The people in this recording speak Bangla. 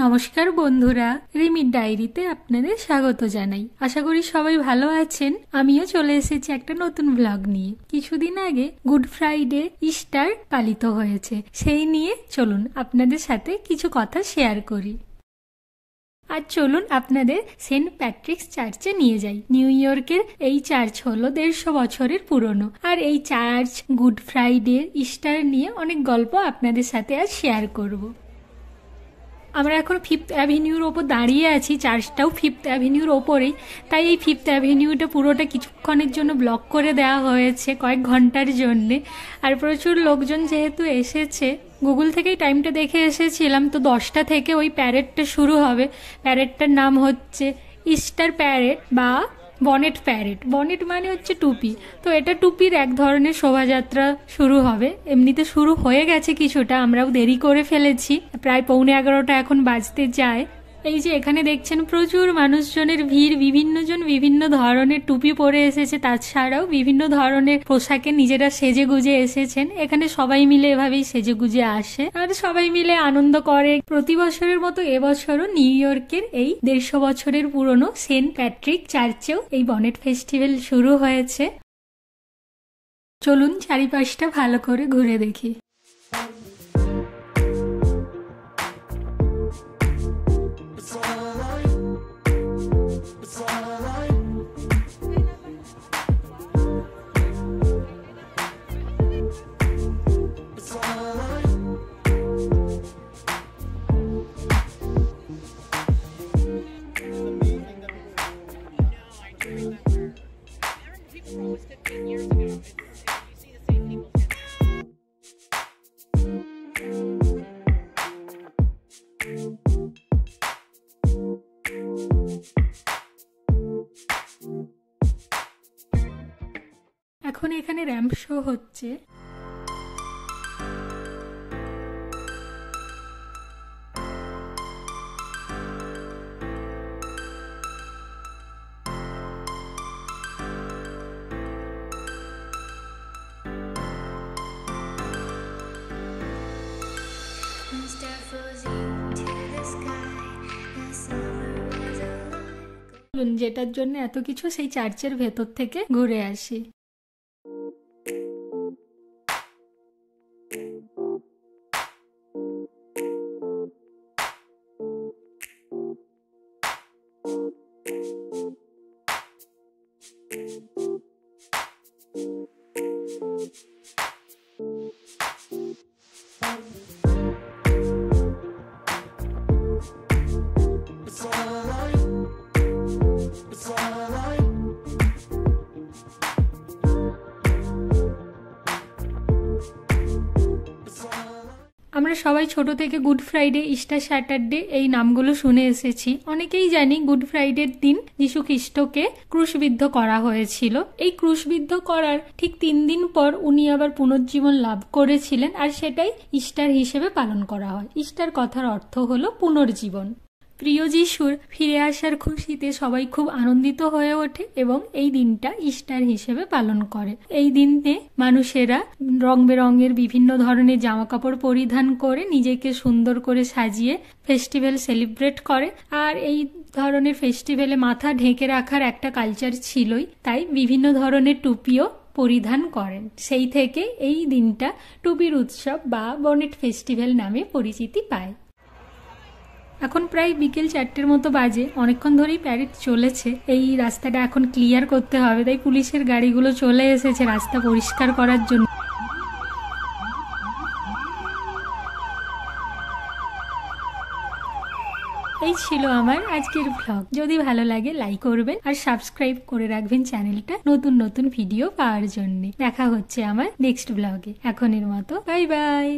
নমস্কার বন্ধুরা, রিমির ডায়েরিতে আপনাদের স্বাগত জানাই। আশা করি সবাই ভালো আছেন। আমিও চলে এসেছি একটা নতুন ব্লগ নিয়ে। কিছুদিন আগে গুড ফ্রাইডে, ইস্টার পালিত হয়েছে। সেই নিয়ে চলুন আপনাদের সাথে কিছু কথা শেয়ার করি। আর চলুন আপনাদের সেন্ট প্যাট্রিকস চার্চে নিয়ে যাই। নিউ ইয়র্কের এই চার্চ হলো 150 বছরের পুরনো। আর এই চার্চ, গুড ফ্রাইডে, ইস্টার নিয়ে অনেক গল্প আপনাদের সাথে আজ শেয়ার করব। আমরা এখন 5th অ্যাভিনিউর ওপর দাঁড়িয়ে আছি। চার্চটাও 5th অ্যাভিনিউর ওপরেই, তাই এই 5th অ্যাভিনিউটা পুরোটা কিছুক্ষণের জন্য ব্লক করে দেওয়া হয়েছে, কয়েক ঘন্টার জন্যে। আর প্রচুর লোকজন যেহেতু এসেছে, গুগল থেকেই টাইমটা দেখে এসেছিলাম, তো 10টা থেকে ওই প্যারেডটা শুরু হবে। প্যারেডটার নাম হচ্ছে ইস্টার প্যারেড বা বনেট প্যারেড। বনেট মানে হচ্ছে টুপি, তো এটা টুপির এক ধরনের শোভাযাত্রা শুরু হবে। এমনিতে শুরু হয়ে গেছে কিছুটা, আমরাও দেরি করে ফেলেছি, প্রায় 11:15 এখন বাজতে যায়। এই যে এখানে দেখছেন প্রচুর মানুষজনের ভিড়, বিভিন্নজন বিভিন্ন ধরনের টুপি পরে এসেছে, তাছাড়াও বিভিন্ন ধরনের পোশাকে নিজেরা সেজে গুজে এসেছেন। এখানে সবাই মিলে এভাবেই সেজে গুজে আসে আর সবাই মিলে আনন্দ করে। প্রতি বছরের মতো এবছরও নিউ ইয়র্কের এই 150 বছরের পুরনো সেন্ট প্যাট্রিক চার্চেও এই বনেট ফেস্টিভ্যাল শুরু হয়েছে। চলুন চারিপাশটা ভালো করে ঘুরে দেখি। এখন এখানে র্যাম্প শো হচ্ছে। যেটার জন্য এত কিছু, সেই চার্চের ভেতর থেকে ঘুরে আসি। আমরা সবাই ছোট থেকে গুড ফ্রাইডে, ইস্টার স্যাটারডে এই নামগুলো শুনে এসেছি। অনেকেই জানি গুড ফ্রাইডের দিন যীশু খ্রিস্টকে ক্রুশবিদ্ধ করা হয়েছিল। এই ক্রুশবিদ্ধ করার ঠিক 3 দিন পর উনি আবার পুনর্জীবন লাভ করেছিলেন, আর সেটাই ইস্টার হিসেবে পালন করা হয়। ইস্টার কথার অর্থ হলো পুনর্জীবন। প্রিয় যিশুর ফিরে আসার খুশিতে সবাই খুব আনন্দিত হয়ে ওঠে এবং এই দিনটা ইস্টার হিসেবে পালন করে। এই দিনে মানুষেরা রং বেরঙের বিভিন্ন ধরনের জামা কাপড় পরিধান করে নিজেকে সুন্দর করে সাজিয়ে ফেস্টিভ্যাল সেলিব্রেট করে। আর এই ধরনের ফেস্টিভ্যালে মাথা ঢেকে রাখার একটা কালচার ছিলই, তাই বিভিন্ন ধরনের টুপিও পরিধান করেন। সেই থেকে এই দিনটা টুপির উৎসব বা বনেট ফেস্টিভ্যাল নামে পরিচিতি পায়। এখন প্রায় বিকেল 4টের মতো বাজে। অনেকক্ষণ ধরেই প্যারেড চলেছে। এই রাস্তাটা এখন ক্লিয়ার করতে হবে, তাই পুলিশের গাড়িগুলো চলে এসেছে রাস্তা পরিষ্কার করার জন্য। এই ছিল আমার আজকের ব্লগ। যদি ভালো লাগে লাইক করবেন আর সাবস্ক্রাইব করে রাখবেন চ্যানেলটা নতুন নতুন ভিডিও পাওয়ার জন্য। দেখা হচ্ছে আমার নেক্সট ব্লগে। এখনের মতো বাই বাই।